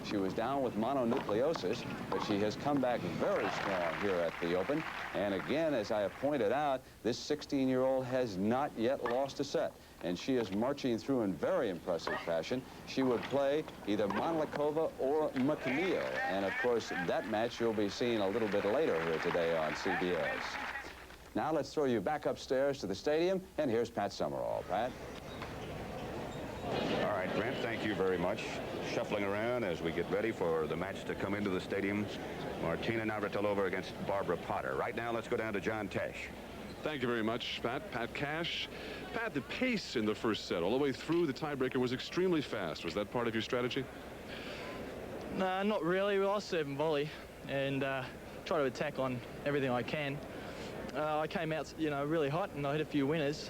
She was down with mononucleosis, but she has come back very strong here at the Open. And again, as I have pointed out, this 16-year-old has not yet lost a set. And she is marching through in very impressive fashion. She would play either Monlikova or McNeil. And, of course, that match you'll be seeing a little bit later here today on CBS. Now let's throw you back upstairs to the stadium, and here's Pat Summerall. Pat? All right, Grant, thank you very much. Shuffling around as we get ready for the match to come into the stadium. Martina Navratilova against Barbara Potter. Right now, let's go down to John Tesh. Thank you very much, Pat. Pat Cash. Pat, the pace in the first set, all the way through the tiebreaker, was extremely fast. Was that part of your strategy? No, not really. Well, I serve and volley and try to attack on everything I can. I came out, really hot, and I hit a few winners.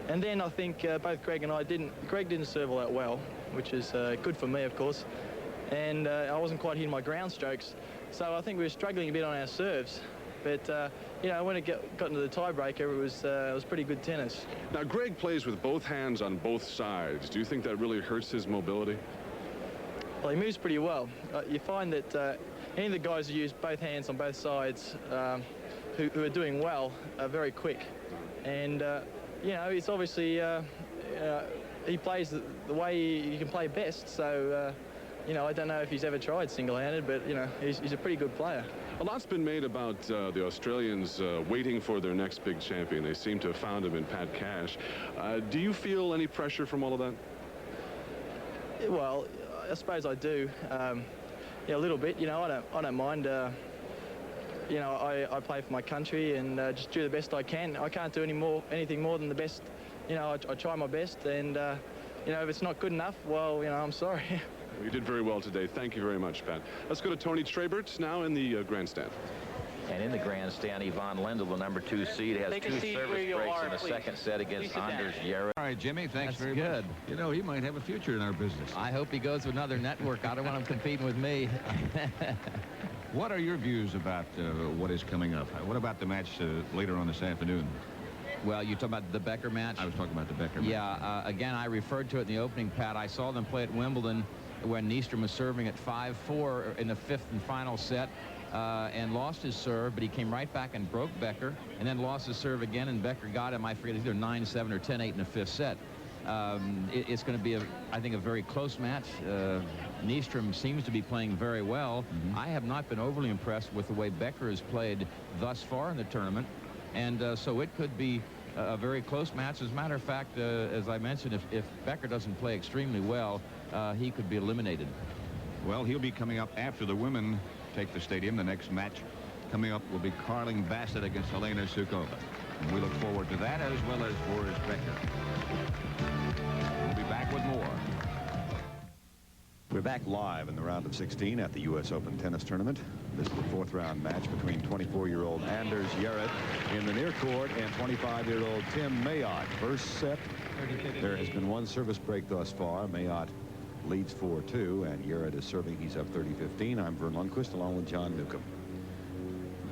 And then I think both Greg and I Greg didn't serve all that well, which is good for me, of course. And I wasn't quite hitting my ground strokes. So I think we were struggling a bit on our serves. But, when it got into the tiebreaker, it was pretty good tennis. Now, Greg plays with both hands on both sides. Do you think that really hurts his mobility? Well, he moves pretty well. You find that any of the guys who use both hands on both sides who are doing well are very quick. And, it's obviously, he plays the way he can play best. So, I don't know if he's ever tried single-handed, but, he's a pretty good player. A lot's been made about the Australians waiting for their next big champion. They seem to have found him in Pat Cash. Do you feel any pressure from all of that? Well, I suppose I do. A little bit. I don't mind. I play for my country and just do the best I can. I can't do anything more than the best. I try my best, and if it's not good enough, well, I'm sorry. You did very well today. Thank you very much, Pat. Let's go to Tony Trabert now in the grandstand. And in the grandstand, Yvonne Lendl, the number 2 seed, has 2 service breaks in the second set against Anders Jarryd. All right, Jimmy, thanks very much. He might have a future in our business. I hope he goes to another network. I don't want him competing with me. What are your views about what is coming up? What about the match later on this afternoon? Well, you talking about the Becker match? I was talking about the Becker match. Yeah, again, I referred to it in the opening, Pat. I saw them play at Wimbledon when Nystrom was serving at 5-4 in the 5th and final set and lost his serve, but he came right back and broke Becker and then lost his serve again, and Becker got him, I forget, either 9-7 or 10-8 in the 5th set. It's going to be, I think, a very close match. Nystrom seems to be playing very well. I have not been overly impressed with the way Becker has played thus far in the tournament, and so it could be a very close match. As a matter of fact, as I mentioned, if Becker doesn't play extremely well, he could be eliminated. Well, he'll be coming up after the women take the stadium. The next match coming up will be Carling Bassett against Helena Suková. And we look forward to that, as well as Boris Becker. We'll be back with more. We're back live in the round of 16 at the U.S. Open tennis tournament. This is the 4th round match between 24-year-old Anders Jarryd in the near court and 25-year-old Tim Mayotte. First set, there has been one service break thus far. Mayotte leads 4-2, and Jarryd is serving. He's up 30-15. I'm Vern Lundquist along with John Newcomb.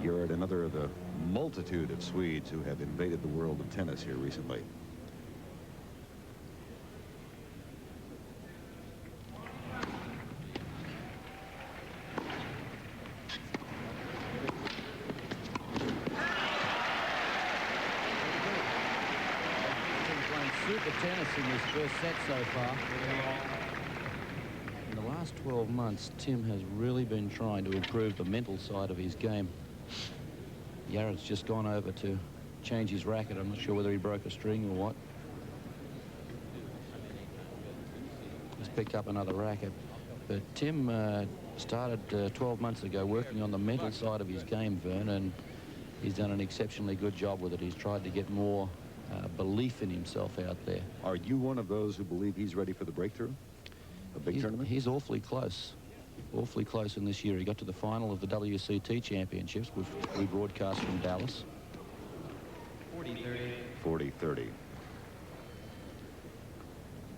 Jarryd, another of the multitude of Swedes who have invaded the world of tennis here recently. Super tennis in this first set so far. In the last 12 months, Tim has really been trying to improve the mental side of his game. Jarryd's just gone over to change his racket. I'm not sure whether he broke a string or what. He's picked up another racket. But Tim started 12 months ago working on the mental side of his game, Vern, and he's done an exceptionally good job with it. He's tried to get more belief in himself out there. Are you one of those who believe he's ready for the breakthrough? A big tournament? He's awfully close. Awfully close in this year. He got to the final of the WCT Championships, which we broadcast from Dallas. 40-30. 40-30.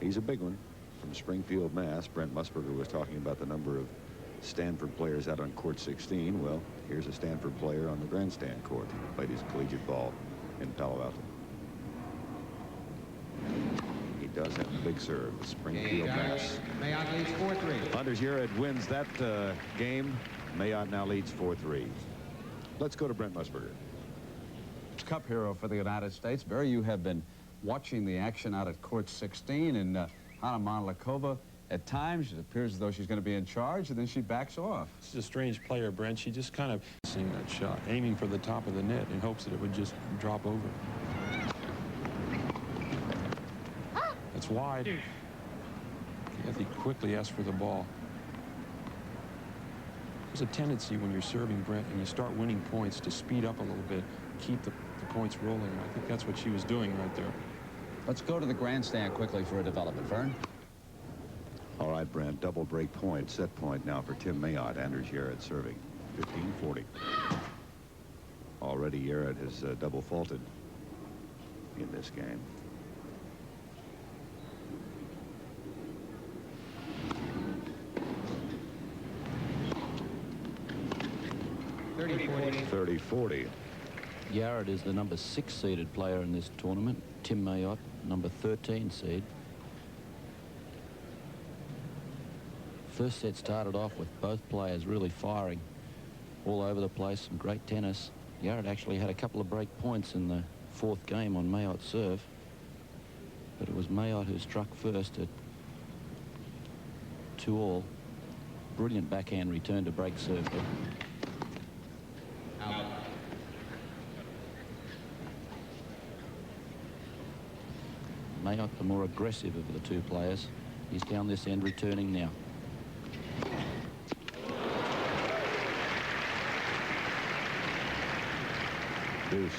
He's a big one. From Springfield, Mass. Brent Musburger was talking about the number of Stanford players out on court 16. Well, here's a Stanford player on the grandstand court. He played his collegiate ball in Palo Alto. He does have a big serve. The Springfield match. Mayotte leads 4-3. Anders Jarryd wins that game. Mayotte now leads 4-3. Let's go to Brent Musburger. Cup hero for the United States. Barry, you have been watching the action out at court 16, and Hanna Monolikova, at times it appears as though she's going to be in charge, and then she backs off. She's a strange player, Brent. She just kind of missing that shot, aiming for the top of the net in hopes that it would just drop over. That's wide. Kathy quickly asked for the ball. There's a tendency when you're serving, Brent, and you start winning points to speed up a little bit, keep the points rolling. I think that's what she was doing right there. Let's go to the grandstand quickly for a development. Vern? All right, Brent, double break point, set point now for Tim Mayotte. Anders Jarryd serving 15-40. Already Jarryd has double faulted in this game. $30-40. Jarryd is the number 6 seeded player in this tournament. Tim Mayotte, number 13 seed. First set started off with both players really firing all over the place. Some great tennis. Jarryd actually had a couple of break points in the 4th game on Mayotte's serve, but it was Mayotte who struck first at 2-all. Brilliant backhand return to break serve. Mayotte, the more aggressive of the two players. He's down this end, returning now. Deuce.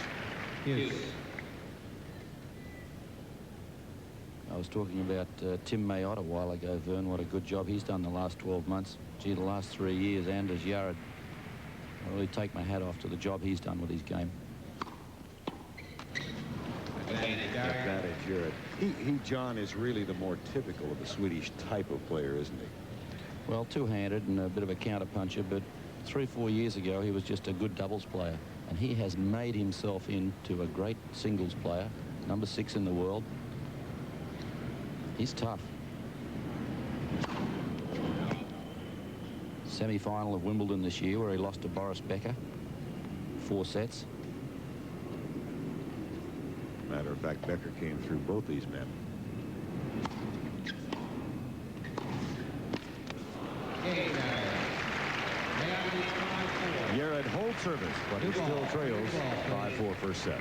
I was talking about Tim Mayotte a while ago, Vern. What a good job he's done the last 12 months. Gee, the last 3 years, Anders Jarryd. I really take my hat off to the job he's done with his game. Advantage Jarryd. He, John, is really the more typical of the Swedish type of player, isn't he? Well, two-handed and a bit of a counter-puncher, but 3-4 years ago, he was just a good doubles player. And he has made himself into a great singles player, number 6 in the world. He's tough. Semi-final of Wimbledon this year, where he lost to Boris Becker. 4 sets. Matter of fact, Becker came through both these men. Jarryd holds service, but he still trails 5-4 first set.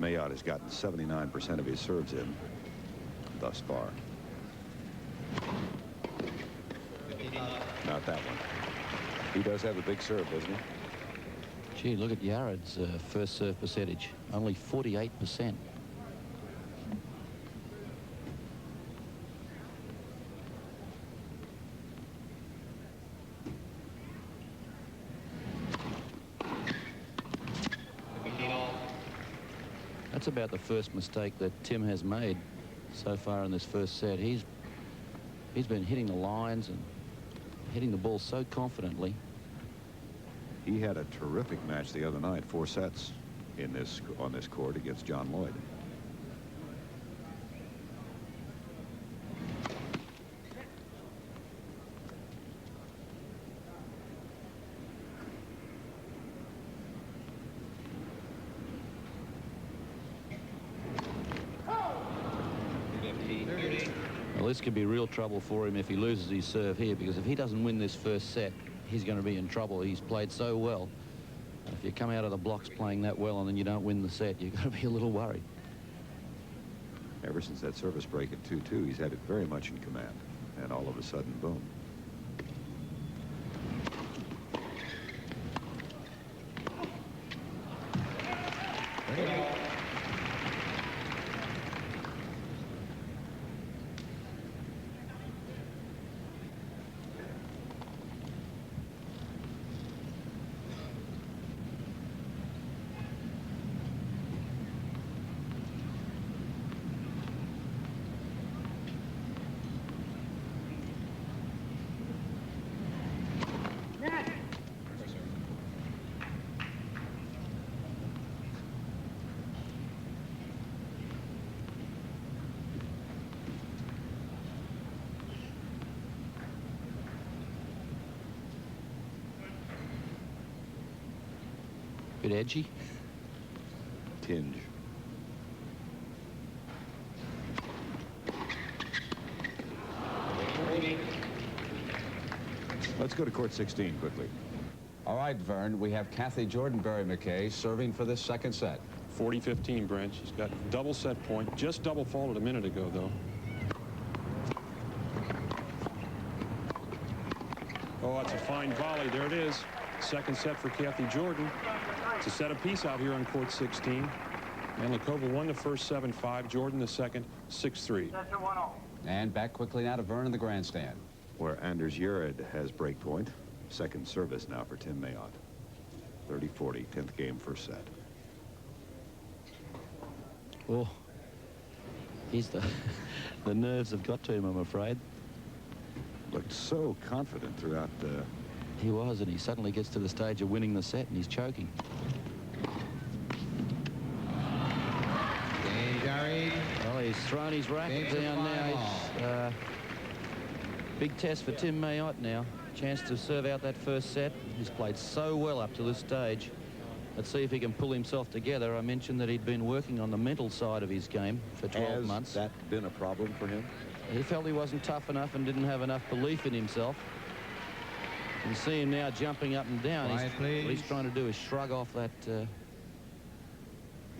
Mayotte has gotten 79% of his serves in thus far. Not that one. He does have a big serve, doesn't he? Gee, look at Jarryd's first serve percentage. Only 48%. That's about the first mistake that Tim has made so far in this first set. He's been hitting the lines and hitting the ball so confidently. He had a terrific match the other night, 4 sets on this court against John Lloyd. Well, this could be real trouble for him if he loses his serve here, because if he doesn't win this first set, he's going to be in trouble. He's played so well. If you come out of the blocks playing that well and then you don't win the set, you've got to be a little worried. Ever since that service break at 2-2, he's had it very much in command. And all of a sudden, boom. Bit edgy. Tinge. Let's go to court 16 quickly. All right, Vern, we have Kathy Jordan-Berry McKay serving for this second set. 40-15, Brent. She's got double set point. Just double faulted a minute ago, though. Oh, that's a fine volley. There it is. Second set for Kathy Jordan. It's a set apiece out here on court 16. Manlikova won the first 7-5. Jordan the second 6-3. And back quickly now to Vern in the grandstand, where Anders Jarryd has break point. Second service now for Tim Mayotte. 30-40, 10th game, first set. Oh, he's the nerves have got to him, I'm afraid. Looked so confident throughout the... He was, and he suddenly gets to the stage of winning the set, and he's choking. Jarryd. Well, he's thrown his racket down now. Big test for Tim Mayotte now. Chance to serve out that first set. He's played so well up to this stage. Let's see if he can pull himself together. I mentioned that he'd been working on the mental side of his game for 12 months. Has that been a problem for him? He felt he wasn't tough enough and didn't have enough belief in himself. You see him now jumping up and down. What he's trying to do is shrug off that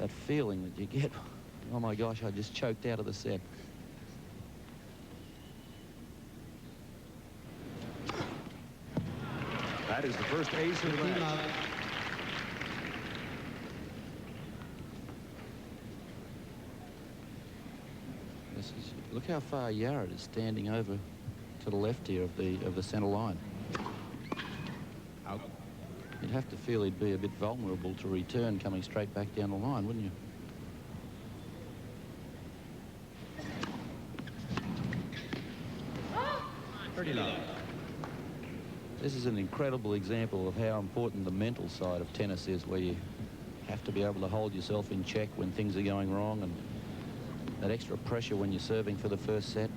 that feeling that you get. Oh my gosh, I just choked out of the set. That is the first ace of the match. Look how far Jarryd is standing over to the left here of the center line. Out. You'd have to feel he'd be a bit vulnerable to return coming straight back down the line, wouldn't you? Pretty low. This is an incredible example of how important the mental side of tennis is, where you have to be able to hold yourself in check when things are going wrong, and that extra pressure when you're serving for the first set.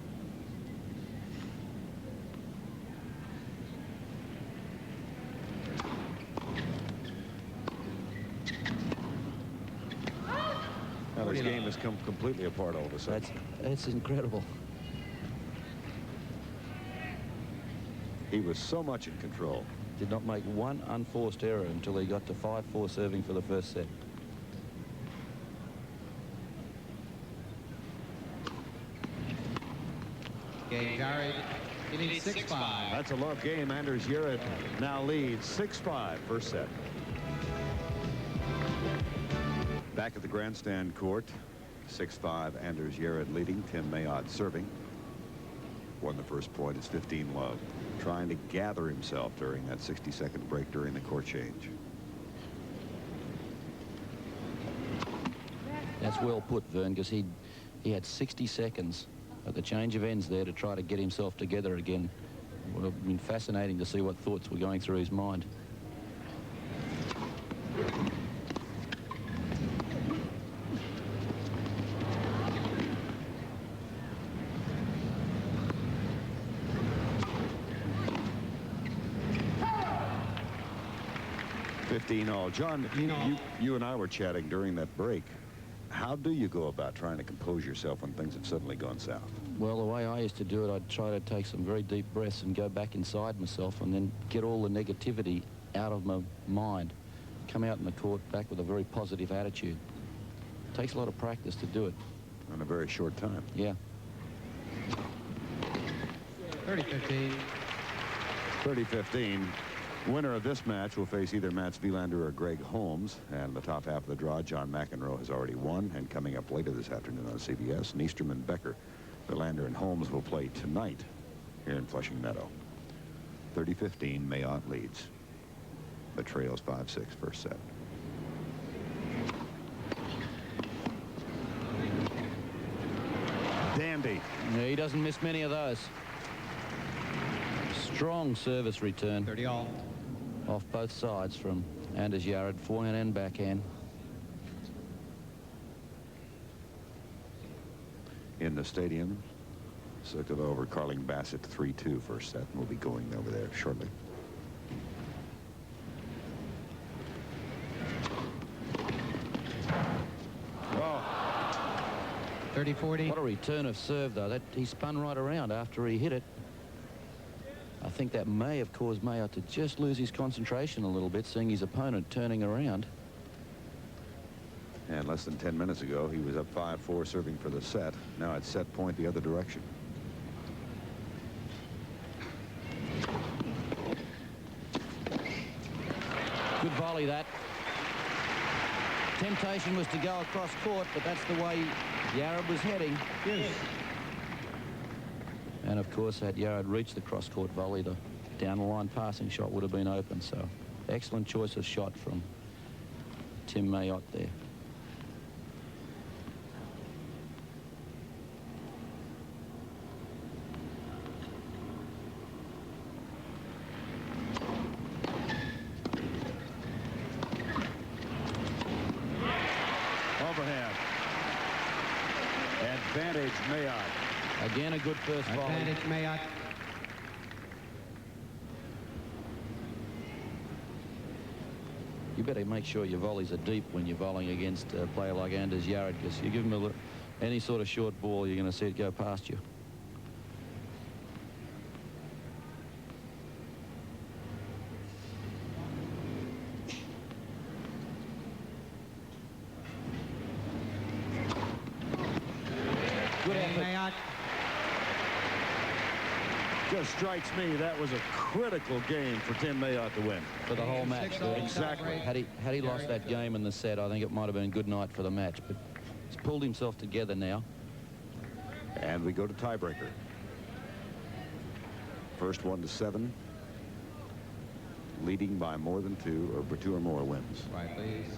Now this game has come completely apart all of a sudden. That's incredible. He was so much in control. Did not make one unforced error until he got to 5-4 serving for the first set. Game Jarryd. It is 6-5. That's a love game. Anders Jarryd now leads 6-5 first set. Back at the grandstand court, 6-5 Anders Jarryd leading. Tim Mayotte serving. Won the first point. It's 15 love. Trying to gather himself during that 60-second break during the court change. That's well put, Vern, because he had 60 seconds at the change of ends there to try to get himself together again. It would have been fascinating to see what thoughts were going through his mind. John, you and I were chatting during that break. How do you go about trying to compose yourself when things have suddenly gone south? Well, the way I used to do it, I'd try to take some very deep breaths and go back inside myself and then get all the negativity out of my mind. Come out in the court back with a very positive attitude. It takes a lot of practice to do it. In a very short time. Yeah. 30-15. 30-15. Winner of this match will face either Mats Wilander or Greg Holmes. And the top half of the draw, John McEnroe has already won. And coming up later this afternoon on CBS, Nystrom and Becker. Wilander and Holmes will play tonight here in Flushing Meadow. 30-15, Mayotte leads. But trails 5-6 first set. Dandy. Yeah, he doesn't miss many of those. Strong service return. 30 all. Off both sides from Anders Jarryd, forehand and backhand. In the stadium, circled over Carling Bassett 3-2 first set. We'll be going over there shortly. 30-40. What a return of serve, though. He spun right around after he hit it. I think that may have caused Mayotte to just lose his concentration a little bit, seeing his opponent turning around. And less than 10 minutes ago, he was up 5-4 serving for the set. Now it's set point the other direction. Good volley, that. Temptation was to go across court, but that's the way Jarryd was heading. Yes. And of course, had Jarryd reached the cross-court volley, the down-the-line passing shot would have been open. So, excellent choice of shot from Tim Mayotte there. Overhand. Advantage Mayotte. Again, a good first volley. Advantage Mayotte. You better make sure your volleys are deep when you're volleying against a player like Anders Jarryd, because you give him any sort of short ball, you're going to see it go past you. Good effort. Mayotte. Just strikes me that was a critical game for Tim Mayotte to win. For the whole match. Exactly. Had he lost that game in the set, I think it might have been a good night for the match. But he's pulled himself together now. And we go to tiebreaker. First 1-7. Leading by more than two or more wins. Right, please.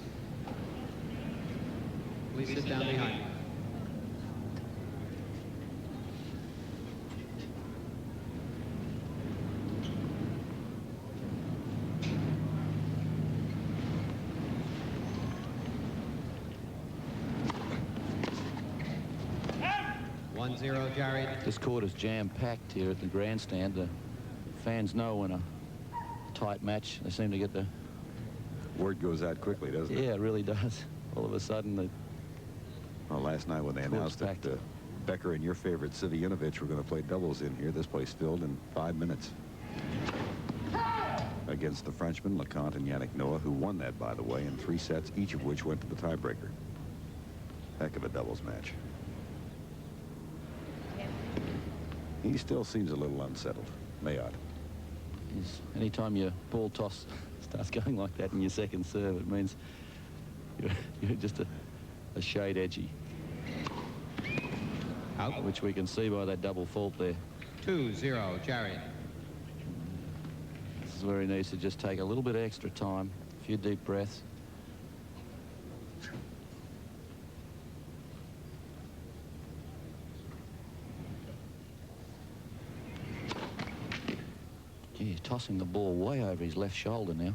Please sit down behind me. Jarryd. This court is jam-packed here at the grandstand. The fans know in a tight match, they seem to get the... Word goes out quickly, doesn't it? Yeah, it really does. All of a sudden, well, last night when they announced that Becker and your favorite Sivianovich were going to play doubles in here, this place filled in 5 minutes. Against the Frenchmen, LeConte and Yannick Noah, who won that, by the way, in 3 sets, each of which went to the tiebreaker. Heck of a doubles match. He still seems a little unsettled, Mayotte. Anytime your ball toss starts going like that in your second serve, it means you're just a shade edgy. Out. Which we can see by that double fault there. 2-0, Jarryd. This is where he needs to just take a little bit extra time, a few deep breaths. He's tossing the ball way over his left shoulder now.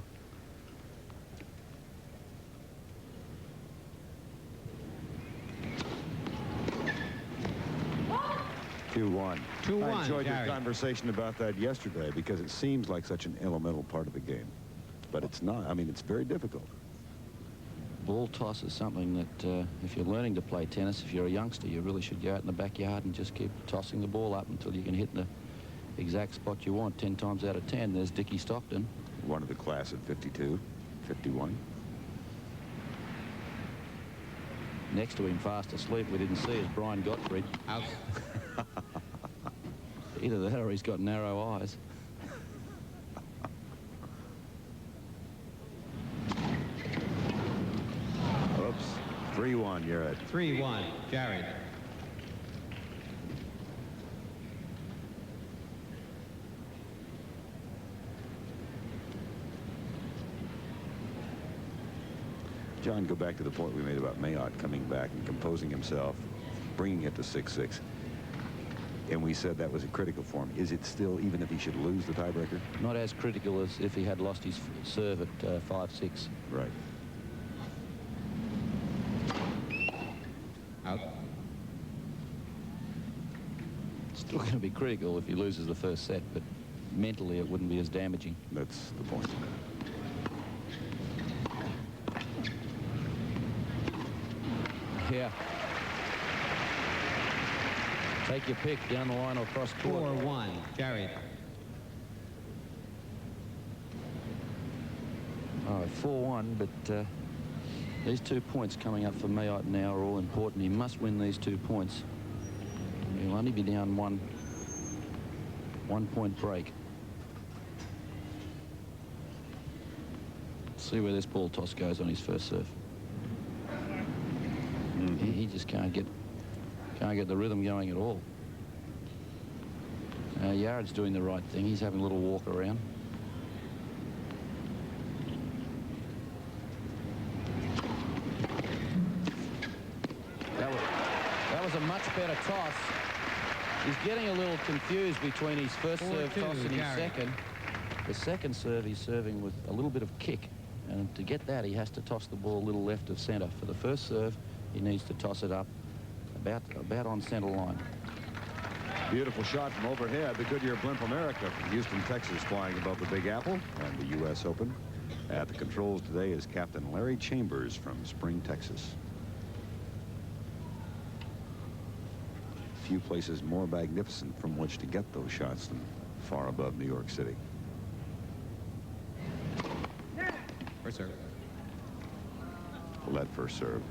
Two-one. I enjoyed Jarryd. your conversation about that yesterday because it seems like such an elemental part of the game. But it's not. I mean, it's very difficult. Ball toss is something that if you're learning to play tennis, if you're a youngster, you really should go out in the backyard and just keep tossing the ball up until you can hit the exact spot you want. 10 times out of 10. There's Dickie Stockton. One of the class at 52, 51. Next to him, fast asleep, we didn't see, is Brian Gottfried. Out. Either that or he's got narrow eyes. Oops. 3-1, you're at 3-1, Jarryd. John, go back to the point we made about Mayotte coming back and composing himself, bringing it to 6-6. And we said that was a critical for him. Is it still, even if he should lose the tiebreaker? Not as critical as if he had lost his serve at 5-6. Right. Out. Still going to be critical if he loses the first set, but mentally it wouldn't be as damaging. That's the point. Yeah. Take your pick, down the line or cross court. 4-1, Jarryd. All right, 4-1, but these 2 points coming up for Mayotte now are all important. He must win these 2 points. He'll only be down one point break. See where this ball toss goes on his first serve. He just can't get the rhythm going at all. Jarryd's doing the right thing. He's having a little walk around. That was a much better toss. He's getting a little confused between his first serve toss and his second. The second serve he's serving with a little bit of kick, and to get that he has to toss the ball a little left of center. For the first serve he needs to toss it up about on center line. Beautiful shot from overhead. The Goodyear Blimp America from Houston, Texas, flying above the Big Apple and the U.S. Open. At the controls today is Captain Larry Chambers from Spring, Texas. Few places more magnificent from which to get those shots than far above New York City. First serve. Well, that first serve.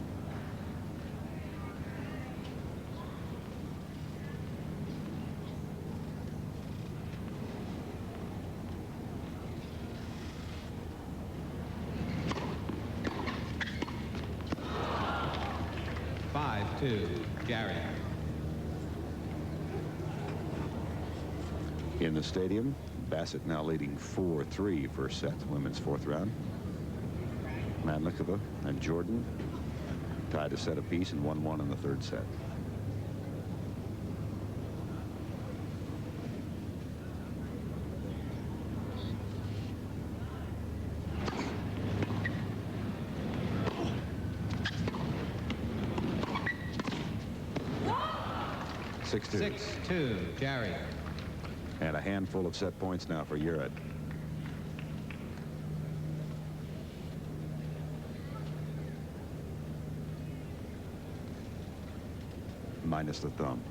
Jarryd. In the stadium, Bassett now leading 4-3 first set, women's fourth round. Mandlikova and Jordan tied a set apiece and 1-1 in the third set. Six, 2, Jarryd. And a handful of set points now for Jarryd. Minus the thumb.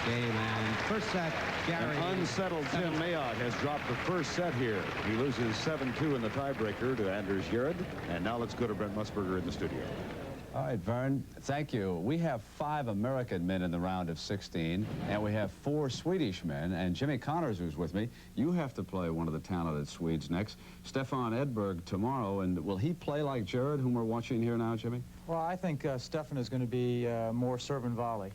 Game and first set, Jarryd. An unsettled Tim Mayotte has dropped the first set here. He loses 7-2 in the tiebreaker to Anders Jarryd. And now let's go to Brent Musburger in the studio. All right, Vern, thank you. We have 5 American men in the round of 16, and we have 4 Swedish men. And Jimmy Connors, who's with me, you have to play one of the talented Swedes next. Stefan Edberg tomorrow, and will he play like Jarryd, whom we're watching here now, Jimmy? Well, I think Stefan is going to be more serve and volley.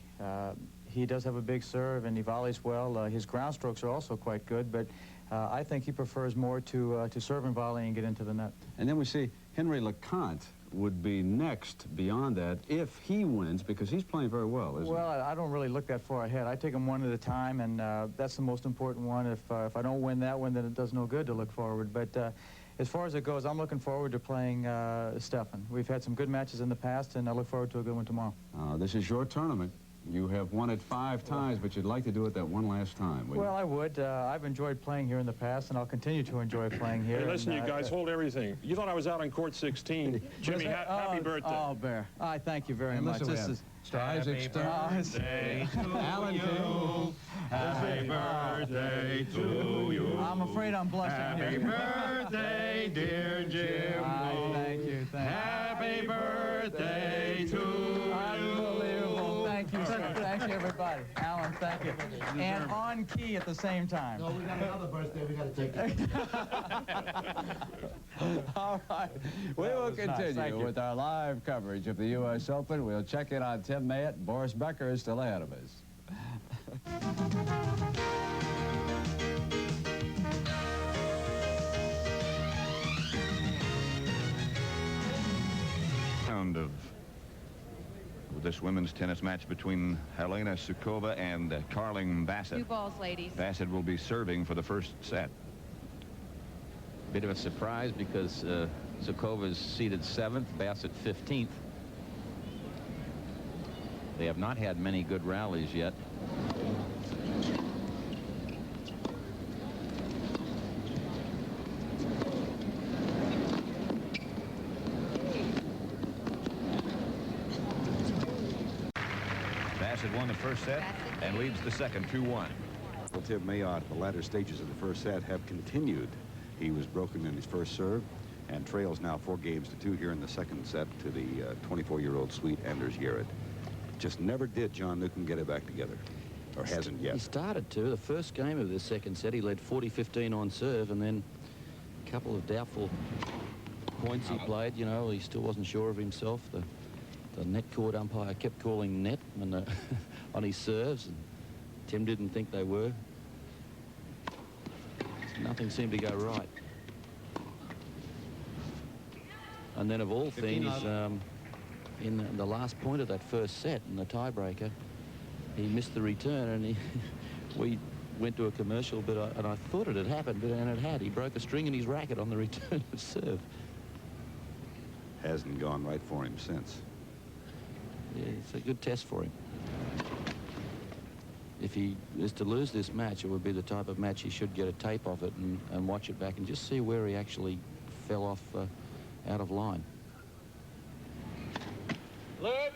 He does have a big serve, and he volleys well. His ground strokes are also quite good, but I think he prefers more to serve and volley and get into the net. And then we see Henry LeConte would be next beyond that if he wins, because he's playing very well, isn't he? Well, I don't really look that far ahead. I take them one at a time, and that's the most important one. If I don't win that one, then it does no good to look forward. But as far as it goes, I'm looking forward to playing Stefan. We've had some good matches in the past, and I look forward to a good one tomorrow. This is your tournament. You have won it 5 times, but you'd like to do it that one last time, wouldn't you? Well, I would. I've enjoyed playing here in the past, and I'll continue to enjoy playing here. Hey, listen, you guys, hold everything. You thought I was out on court 16. Jimmy, happy birthday. Oh, Bear. I thank you very much. This is happy birthday to Alan you. Happy birthday to you. I'm afraid I'm blushing. Happy birthday, dear Jim. Thank you. Happy birthday to you. Unbelievable. Thank you, sir. Thank you, everybody. Alan, thank you. And on key at the same time. No, we got another birthday we got to take it. All right. We will continue with our live coverage of the U.S. Open. We'll check in on Tim Mayotte. Boris Becker is still ahead of us. Round of this women's tennis match between Helena Suková and Carling Bassett. 2 balls, ladies. Bassett will be serving for the first set. Bit of a surprise because Sukova's seated 7th, Bassett 15th. They have not had many good rallies yet. had won the first set and leads the second 2-1. Well, Tim Mayotte, the latter stages of the first set have continued. He was broken in his first serve and trails now 4-2 here in the second set to the 24-year-old Swede Anders Jarryd. Just never did John Newcombe get it back together, or hasn't yet. He started to. The first game of the second set, he led 40-15 on serve, and then a couple of doubtful points he played. You know, he still wasn't sure of himself. The net court umpire kept calling net on his serves, and Tim didn't think they were. Nothing seemed to go right. And then, of all things, in the last point of that first set, in the tiebreaker, he missed the return, and we went to a commercial, and I thought it had happened, and it had. He broke a string in his racket on the return of serve. Hasn't gone right for him since. Yeah, it's a good test for him. If he is to lose this match, it would be the type of match he should get a tape of it and watch it back and just see where he actually fell off out of line. Look.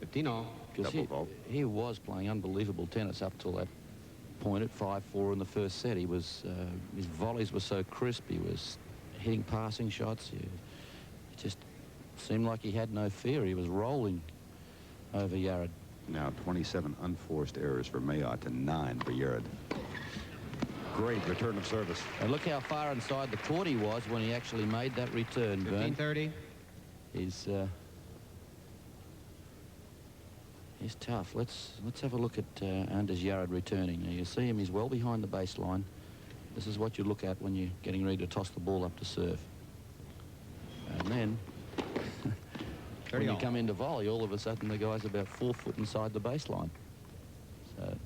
15-all. Because he was playing unbelievable tennis up till that point at 5-4 in the first set. He was his volleys were so crisp. He was hitting passing shots. It just seemed like he had no fear. He was rolling over Jarryd. Now 27 unforced errors for Mayotte to 9 for Jarryd. Great return of service. And look how far inside the court he was when he actually made that return. 15-30. He's tough. Let's have a look at Anders Jarryd returning. Now you see him, he's well behind the baseline. This is what you look at when you're getting ready to toss the ball up to serve. And then when you come into volley, all of a sudden the guy's about 4 foot inside the baseline. So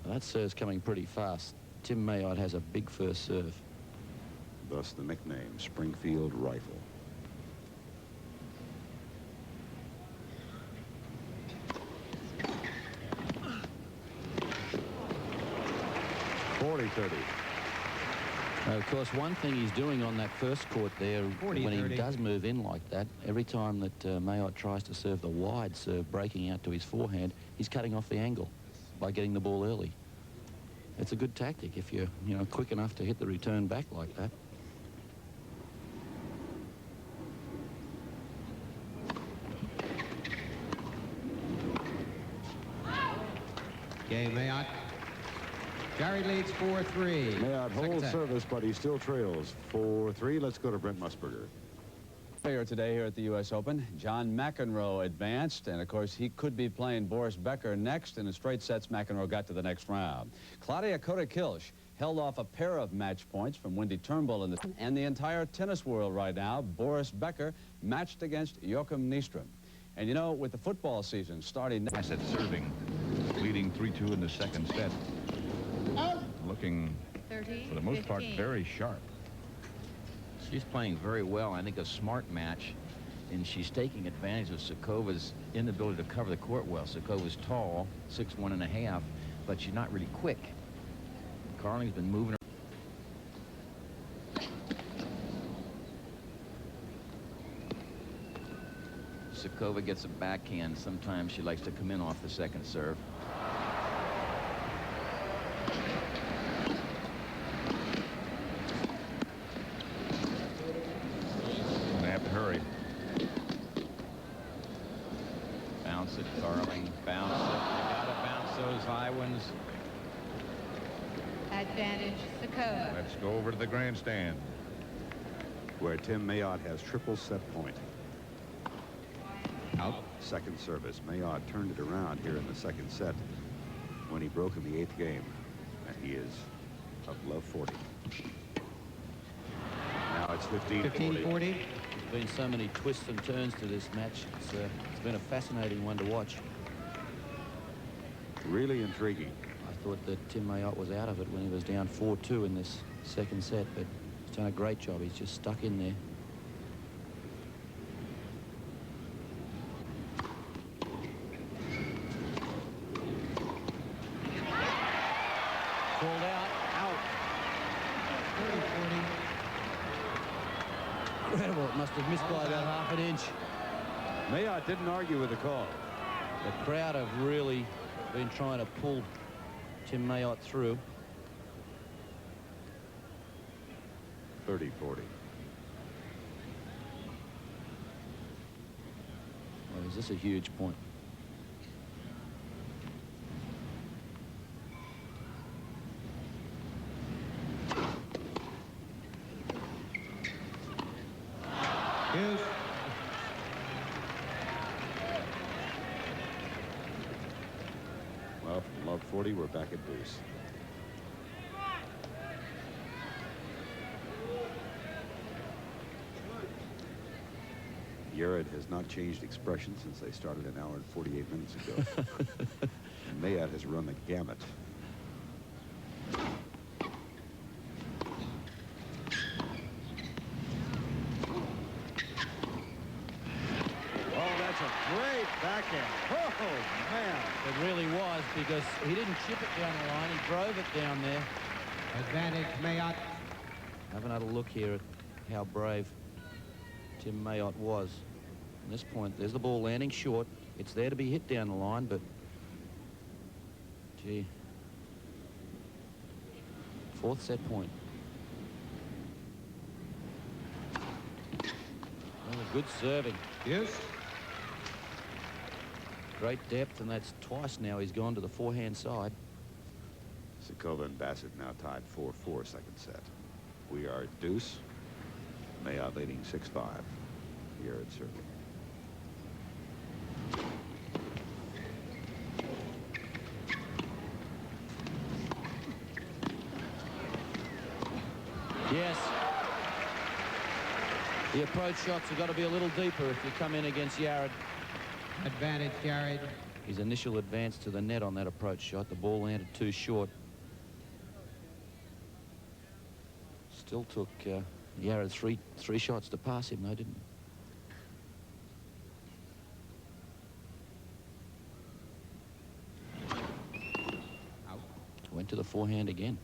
that serve's coming pretty fast. Tim Mayotte has a big first serve. Thus the nickname Springfield Rifle. Of course, one thing he's doing on that first court there, when he does move in like that, every time that Mayotte tries to serve the wide serve, breaking out to his forehand, he's cutting off the angle by getting the ball early. It's a good tactic if you're, quick enough to hit the return back like that. Game, Mayotte. Jarryd leads 4-3. Mayotte holds service, but he still trails 4-3. Let's go to Brent Musburger. Player today here at the U.S. Open, John McEnroe advanced, and of course he could be playing Boris Becker next. In a straight sets, McEnroe got to the next round. Claudia Kota-Kilsch held off a pair of match points from Wendy Turnbull and the entire tennis world right now. Boris Becker matched against Joachim Nystrom. And with the football season starting next at serving, leading 3-2 in the second set. Looking, for the most part, very sharp. She's playing very well. I think a smart match, and she's taking advantage of Sukova's inability to cover the court well. Sukova's tall, 6'1½", but she's not really quick. Carling's been moving her. Sukova gets a backhand. Sometimes she likes to come in off the second serve. Hurry. Bounce it, Carling. Bounce it. You gotta bounce those high ones. Advantage, Sukova. Let's go over to the grandstand, where Tim Mayotte has triple set point. Out. Second service. Mayotte turned it around here in the second set when he broke in the 8th game, and he is above 40. Now it's 15-40. Been so many twists and turns to this match. It's been a fascinating one to watch. Really intriguing. I thought that Tim Mayotte was out of it when he was down 4-2 in this second set, but he's done a great job. He's just stuck in there. Called out. Out. 30-40. Incredible. It must have missed by about half an inch. Mayotte didn't argue with the call. The crowd have really been trying to pull Tim Mayotte through. 30-40. Well, is this a huge point? Deuce. Well, from love 40, we're back at deuce. Jarryd has not changed expression since they started an hour and 48 minutes ago. And Mayotte has run the gamut. Great backhand. Oh, man. It really was, because he didn't chip it down the line. He drove it down there. Advantage, Mayotte. Have another look here at how brave Tim Mayotte was. At this point, there's the ball landing short. It's there to be hit down the line, but gee. Fourth set point. Well, good serving. Yes. Great depth, and that's twice now he's gone to the forehand side. Sukova and Bassett now tied 4-4 second set. We are at deuce. Mayotte leading 6-5. Jarryd serving. Yes. The approach shots have got to be a little deeper if you come in against Jarryd. Advantage, Jarryd. His initial advance to the net on that approach shot, the ball landed too short. Still took Jarryd three shots to pass him, though, didn't he? Out. Went to the forehand again.